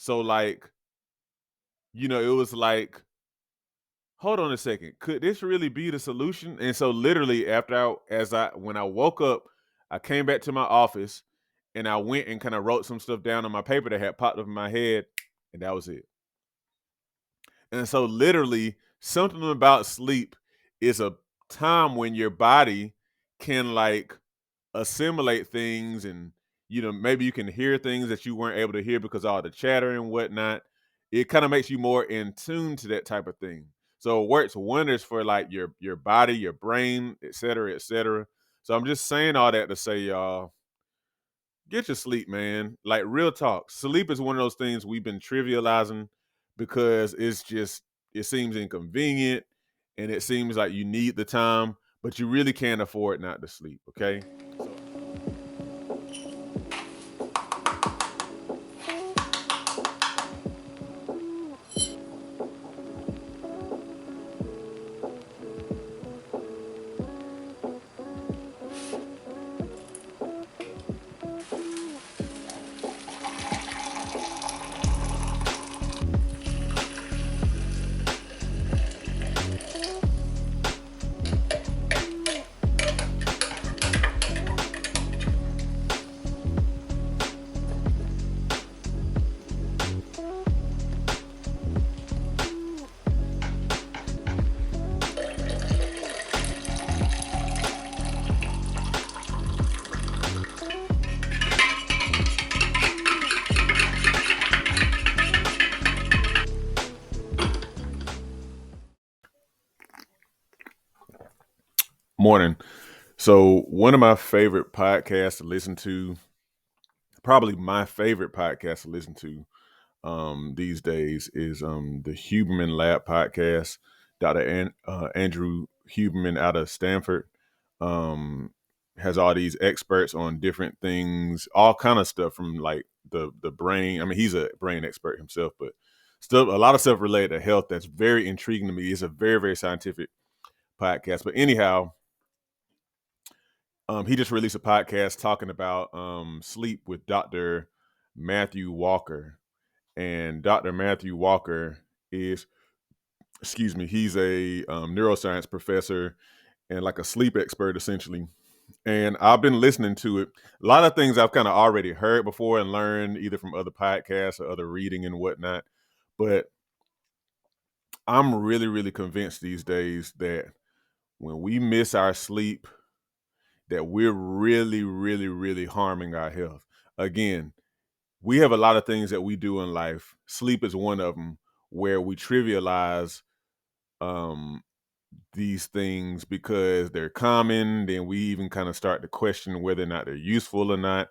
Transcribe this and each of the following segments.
So like, it was like, hold on a second, could this really be the solution? And so literally when I woke up, I came back to my office and I went and kind of wrote some stuff down on my paper that had popped up in my head, and that was it. And so literally something about sleep is a time when your body can like assimilate things, and maybe you can hear things that you weren't able to hear because of all the chatter and whatnot. It kind of makes you more in tune to that type of thing. So it works wonders for like your body, your brain, et cetera, et cetera. So I'm just saying all that to say, y'all, get your sleep, man. Like real talk. Sleep is one of those things we've been trivializing because it seems inconvenient and it seems like you need the time, but you really can't afford not to sleep, okay? So morning. So one of my favorite podcasts to listen to, probably my favorite podcast to listen to these days is the Huberman Lab podcast. Andrew Huberman out of Stanford um, has all these experts on different things, all kind of stuff from like the brain. I mean, he's a brain expert himself, but still a lot of stuff related to health that's very intriguing to me. It's a very, very scientific podcast. But anyhow, he just released a podcast talking about sleep with Dr. Matthew Walker. And Dr. Matthew Walker is, excuse me, he's a neuroscience professor and like a sleep expert essentially. And I've been listening to it. A lot of things I've kind of already heard before and learned either from other podcasts or other reading and whatnot. But I'm really, really convinced these days that when we miss our sleep, that we're really, really, really harming our health. Again, we have a lot of things that we do in life. Sleep is one of them where we trivialize um, these things because they're common. Then we even kind of start to question whether or not they're useful or not.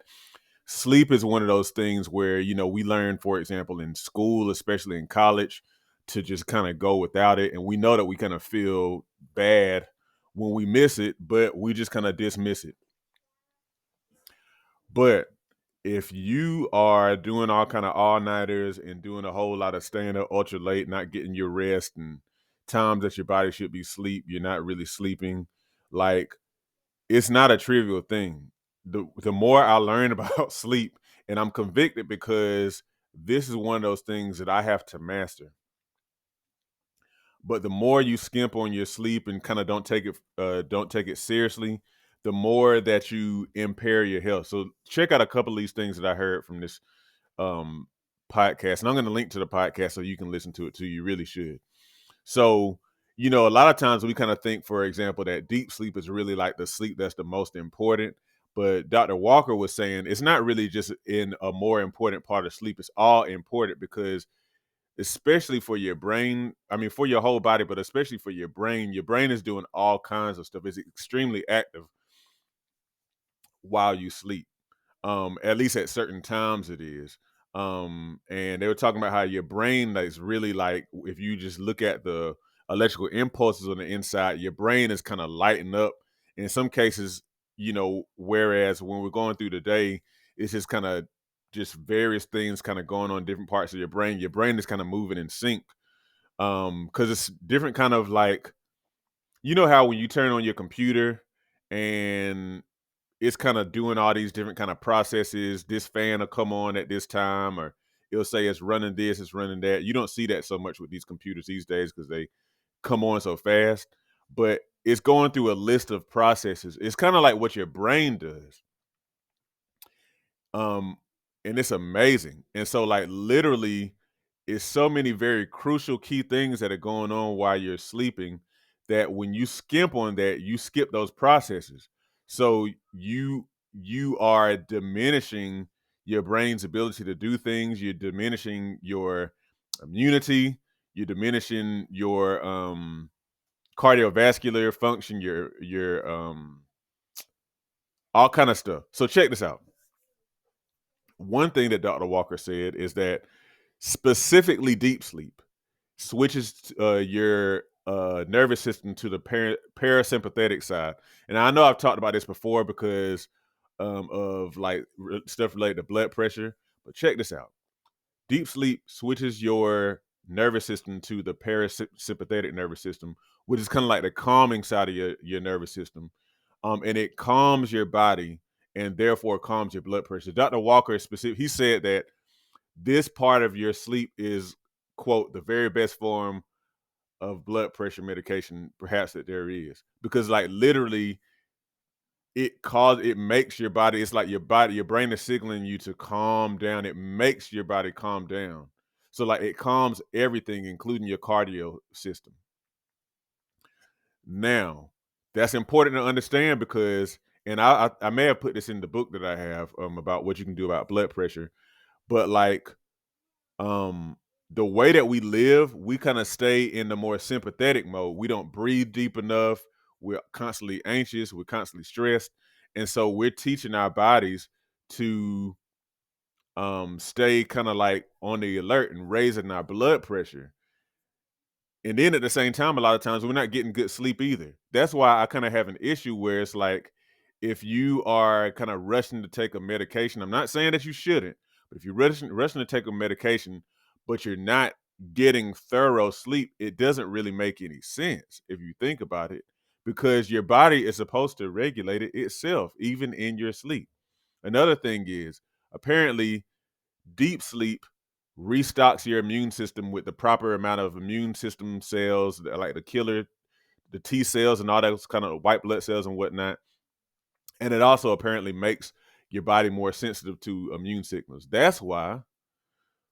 Sleep is one of those things where, we learn, for example, in school, especially in college, to just kind of go without it. And we know that we kind of feel bad when we miss it, but we just kind of dismiss it. But if you are doing all kind of all-nighters and doing a whole lot of staying up ultra late, not getting your rest, and times that your body should be sleep, you're not really sleeping, like it's not a trivial thing. The more I learn about sleep, and I'm convicted because this is one of those things that I have to master. But the more you skimp on your sleep and kind of don't take it seriously, the more that you impair your health. So check out a couple of these things that I heard from this um podcast, and I'm going to link to the podcast so you can listen to it too. You really should. So, a lot of times we kind of think, for example, that deep sleep is really like the sleep that's the most important. But Dr. Walker was saying it's not really just in a more important part of sleep. It's all important because, especially for your brain, I mean, for your whole body, but especially for your brain is doing all kinds of stuff. It's extremely active while you sleep. At least at certain times it is. And they were talking about how your brain is really like, if you just look at the electrical impulses on the inside, your brain is kind of lighting up. In some cases, whereas when we're going through the day, it's just kind of just various things kind of going on in different parts of your brain. Your brain is kind of moving in sync. Because it's different kind of like, how when you turn on your computer and it's kind of doing all these different kind of processes. This fan will come on at this time, or it'll say it's running this, it's running that. You don't see that so much with these computers these days because they come on so fast, but it's going through a list of processes. It's kind of like what your brain does. Um, and it's amazing. And so, like, literally, it's so many very crucial key things that are going on while you're sleeping that when you skimp on that, you skip those processes. So you are diminishing your brain's ability to do things. You're diminishing your immunity. You're diminishing your cardiovascular function. Your all kind of stuff. So check this out. One thing that Dr. Walker said is that specifically deep sleep switches your nervous system to the parasympathetic side. And I know I've talked about this before because of like stuff related to blood pressure, but check this out. Deep sleep switches your nervous system to the parasympathetic nervous system, which is kind of like the calming side of your nervous system. And it calms your body and therefore calms your blood pressure. Dr. Walker specific, he said that this part of your sleep is, quote, the very best form of blood pressure medication perhaps that there is, because like literally it makes your body, it's like your brain is signaling you to calm down. It makes your body calm down. So like it calms everything, including your cardio system. Now, that's important to understand because, and I may have put this in the book that I have about what you can do about blood pressure, but like um the way that we live, we kind of stay in the more sympathetic mode. We don't breathe deep enough. We're constantly anxious. We're constantly stressed. And so we're teaching our bodies to stay kind of like on the alert and raising our blood pressure. And then at the same time, a lot of times we're not getting good sleep either. That's why I kind of have an issue where it's like if you are kind of rushing to take a medication, I'm not saying that you shouldn't, but if you're rushing to take a medication, but you're not getting thorough sleep, it doesn't really make any sense if you think about it, because your body is supposed to regulate it itself, even in your sleep. Another thing is apparently deep sleep restocks your immune system with the proper amount of immune system cells, like the killer, the T cells, and all those kind of white blood cells and whatnot. And it also apparently makes your body more sensitive to immune signals. That's why,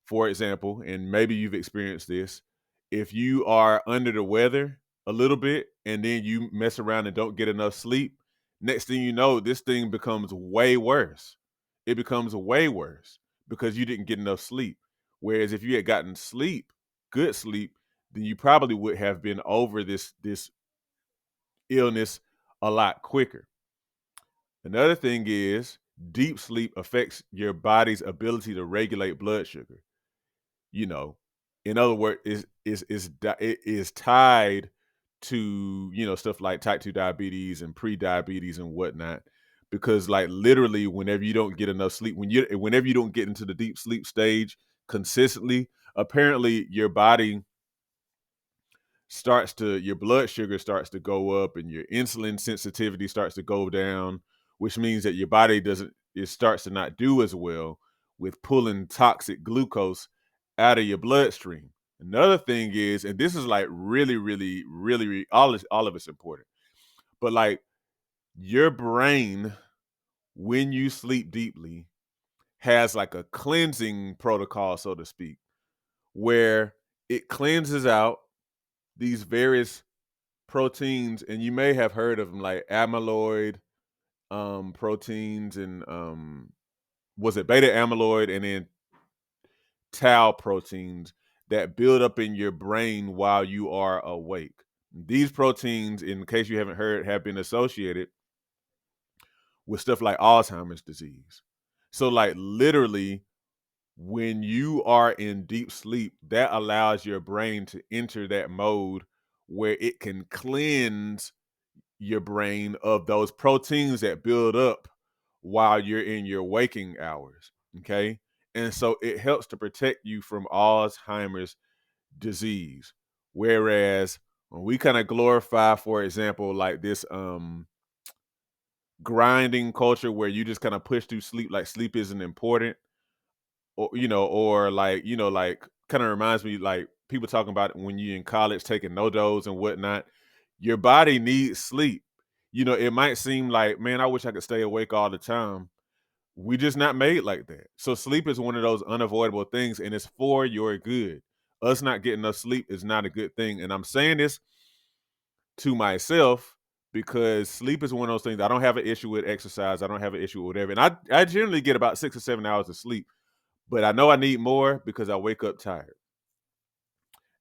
for example, and maybe you've experienced this, if you are under the weather a little bit and then you mess around and don't get enough sleep, next thing you know, this thing becomes way worse. It becomes way worse because you didn't get enough sleep. Whereas if you had gotten sleep, good sleep, then you probably would have been over this illness a lot quicker. Another thing is deep sleep affects your body's ability to regulate blood sugar. You know, in other words, it is tied to, you know, stuff like type 2 diabetes and pre-diabetes and whatnot. Because like literally whenever you don't get enough sleep, whenever you don't get into the deep sleep stage consistently, apparently your body your blood sugar starts to go up and your insulin sensitivity starts to go down, which means that your body doesn't it starts to not do as well with pulling toxic glucose out of your bloodstream. Another thing is, and this is like really, really, really, really all of it's important, but like your brain, when you sleep deeply, has like a cleansing protocol, so to speak, where it cleanses out these various proteins, and you may have heard of them like amyloid proteins and was it beta amyloid and then tau proteins that build up in your brain while you are awake. These proteins, in case you haven't heard, have been associated with stuff like Alzheimer's disease. So like literally when you are in deep sleep, that allows your brain to enter that mode where it can cleanse your brain of those proteins that build up while you're in your waking hours. Okay. And so it helps to protect you from Alzheimer's disease. Whereas when we kind of glorify, for example, like this grinding culture where you just kind of push through sleep like sleep isn't important, or like, like kind of reminds me like people talking about when you're in college taking no dose and whatnot. Your body needs sleep. It might seem like, man, I wish I could stay awake all the time. We just not made like that. So sleep is one of those unavoidable things, and it's for your good. Us not getting enough sleep is not a good thing. And I'm saying this to myself because sleep is one of those things. I don't have an issue with exercise. I don't have an issue with whatever. And I generally get about 6 or 7 hours of sleep, but I know I need more because I wake up tired.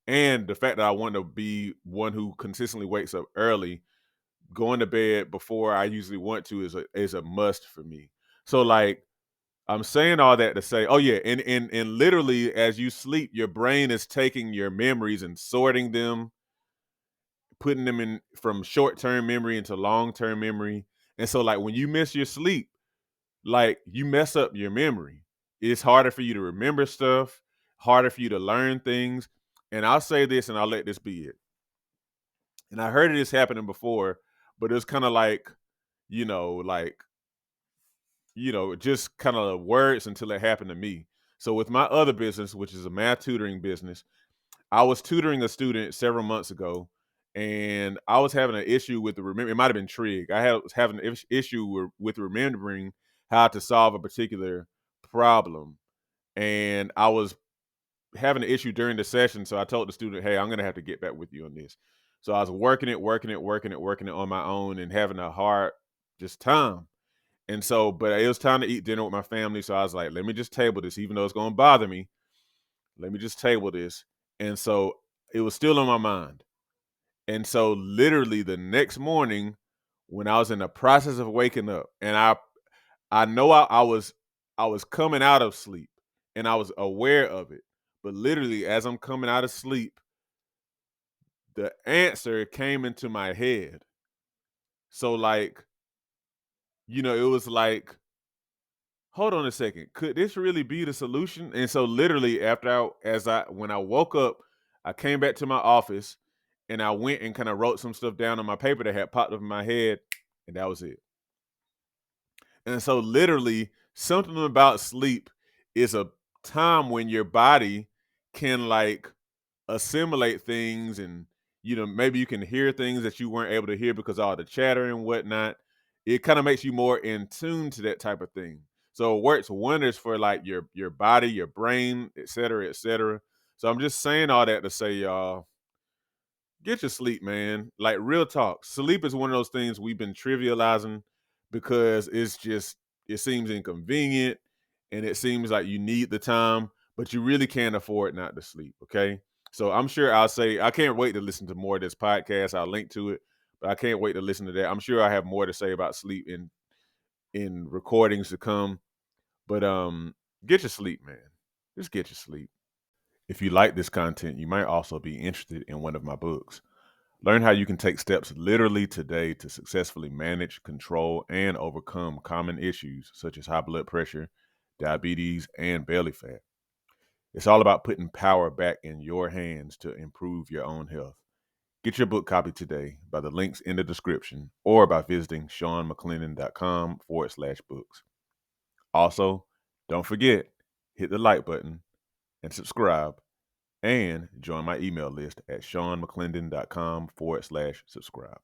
And the fact that I want to be one who consistently wakes up early, going to bed before I usually want to is a must for me. So like I'm saying all that to say, oh yeah, and literally as you sleep, your brain is taking your memories and sorting them, putting them in from short-term memory into long-term memory. And so like when you miss your sleep, like you mess up your memory. It's harder for you to remember stuff, harder for you to learn things. And I'll say this and I'll let this be it. And I heard of this happening before, but it was kind of like, you know, like, just kind of words until it happened to me. So with my other business, which is a math tutoring business, I was tutoring a student several months ago, and I was having an issue with the remember. It might have been trig. Was having an issue with remembering how to solve a particular problem, and I was having an issue during the session. So I told the student, "Hey, I'm going to have to get back with you on this." So I was working it on my own, and having a hard just time. And so, but it was time to eat dinner with my family. So I was like, let me just table this, even though it's going to bother me. Let me just table this. And so it was still on my mind. And so literally the next morning, when I was in the process of waking up, and I know I was coming out of sleep and I was aware of it. But literally as I'm coming out of sleep, the answer came into my head. So like, it was like, hold on a second, could this really be the solution? And so literally when I woke up, I came back to my office and I went and kind of wrote some stuff down on my paper that had popped up in my head, and that was it. And so literally something about sleep is a time when your body can like assimilate things, and maybe you can hear things that you weren't able to hear because of all the chatter and whatnot. It kind of makes you more in tune to that type of thing. So it works wonders for like your body, your brain, et cetera, et cetera. So I'm just saying all that to say, y'all, get your sleep, man. Like real talk. Sleep is one of those things we've been trivializing because it seems inconvenient and it seems like you need the time, but you really can't afford not to sleep. Okay. So I'm sure I can't wait to listen to more of this podcast. I'll link to it, but I can't wait to listen to that. I'm sure I have more to say about sleep in recordings to come. But get your sleep, man. Just get your sleep. If you like this content, you might also be interested in one of my books. Learn how you can take steps literally today to successfully manage, control, and overcome common issues such as high blood pressure, diabetes, and belly fat. It's all about putting power back in your hands to improve your own health. Get your book copy today by the links in the description or by visiting seanmcclennan.com/books. Also, don't forget, hit the like button and subscribe, and join my email list at seanmcclennan.com/subscribe.